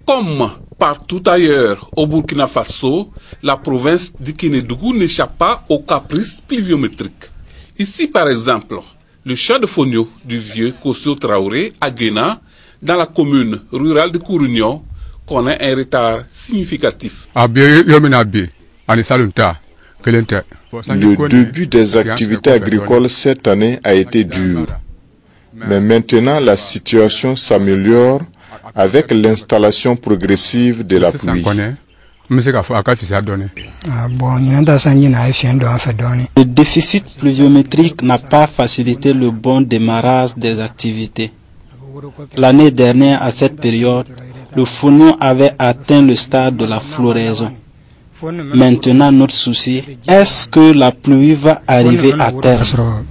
Comme partout ailleurs au Burkina Faso, la province du Kénédougou n'échappe pas aux caprices pluviométriques. Ici, par exemple, le champ de Fonio du vieux Kosso Traoré à Guéna, dans la commune rurale de Kourignon, connaît un retard significatif. Le début des activités agricoles cette année a été dur. Mais maintenant, la situation s'améliore avec l'installation progressive de la pluie. Le déficit pluviométrique n'a pas facilité le bon démarrage des activités. L'année dernière, à cette période, le Fonio avait atteint le stade de la floraison. Maintenant, notre souci, est-ce que la pluie va arriver à terme?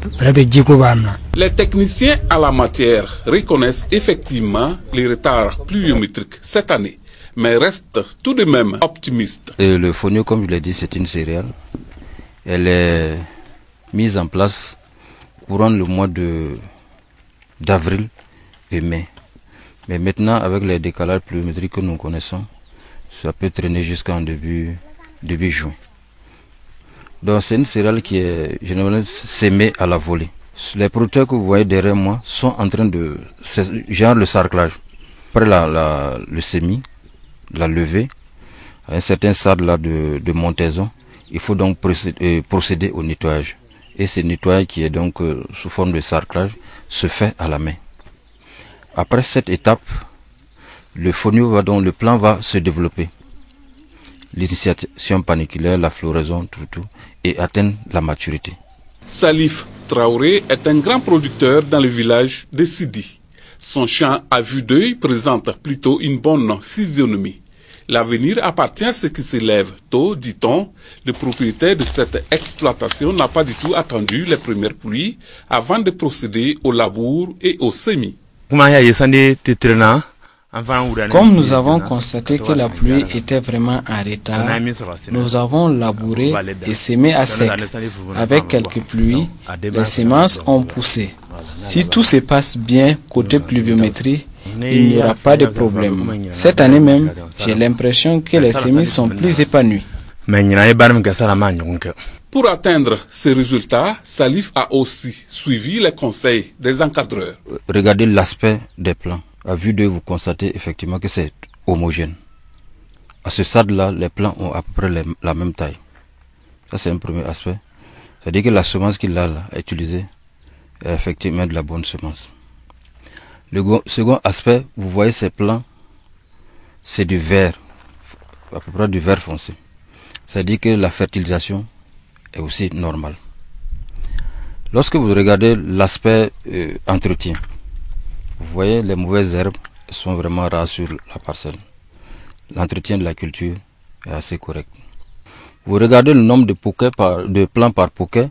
Les techniciens à la matière reconnaissent effectivement les retards pluviométriques cette année, mais restent tout de même optimistes. Et le Fonio, comme je l'ai dit, c'est une céréale. Elle est mise en place courant le mois d'avril et mai. Mais maintenant, avec les décalages pluviométriques que nous connaissons, ça peut traîner jusqu'en début juin. Donc c'est une céréale qui est généralement sémée à la volée. Les producteurs que vous voyez derrière moi sont en train de... genre le sarclage. Après le semis, la levée, à un certain stade là de montaison, il faut donc procéder au nettoyage. Et ce nettoyage qui est donc sous forme de sarclage se fait à la main. Après cette étape, le Fonio le plant va se développer. L'initiation paniculaire, la floraison, tout, et atteindre la maturité. Salif Traoré est un grand producteur dans le village de Sidi. Son champ à vue d'œil présente plutôt une bonne physionomie. L'avenir appartient à ceux qui se lèvent tôt, dit-on. Le propriétaire de cette exploitation n'a pas du tout attendu les premières pluies avant de procéder au labour et au semis. Comme nous avons constaté que la pluie était vraiment en retard, nous avons labouré et semé à sec. Avec quelques pluies, les semences ont poussé. Si tout se passe bien côté pluviométrie, il n'y aura pas de problème. Cette année même, j'ai l'impression que les semis sont plus épanouis. Pour atteindre ces résultats, Salif a aussi suivi les conseils des encadreurs. Regardez l'aspect des plants. À vue d'œil, vous constatez effectivement que c'est homogène. À ce stade-là, les plants ont à peu près la même taille. Ça, c'est un premier aspect. C'est-à-dire que la semence qu'il a utilisée est effectivement de la bonne semence. Le second aspect, vous voyez ces plants, c'est du vert, à peu près du vert foncé. C'est-à-dire que la fertilisation est aussi normale. Lorsque vous regardez l'aspect entretien, vous voyez, les mauvaises herbes sont vraiment rares sur la parcelle. L'entretien de la culture est assez correct. Vous regardez le nombre de plants par poquet.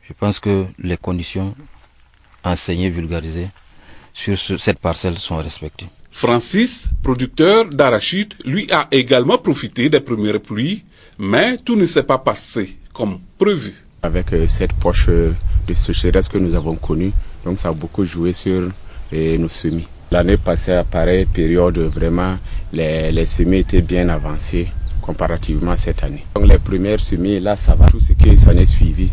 Je pense que les conditions enseignées, vulgarisées sur cette parcelle sont respectées. Francis, producteur d'arachide, lui a également profité des premières pluies, mais tout ne s'est pas passé comme prévu. Avec cette poche de sécheresse que nous avons connue, donc ça a beaucoup joué sur nos semis. L'année passée, à pareille période, vraiment, les semis étaient bien avancés comparativement à cette année. Donc les premières semis, là, ça va. Tout ce qui s'en est suivi,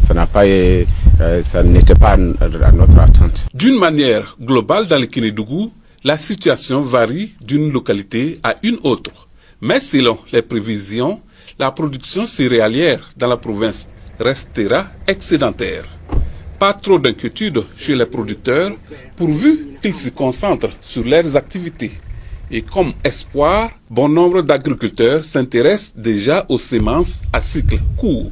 ça n'était pas à notre attente. D'une manière globale dans le Kénédougou, la situation varie d'une localité à une autre. Mais selon les prévisions, la production céréalière dans la province restera excédentaire. Pas trop d'inquiétude chez les producteurs, pourvu qu'ils se concentrent sur leurs activités. Et comme espoir, bon nombre d'agriculteurs s'intéressent déjà aux semences à cycle court.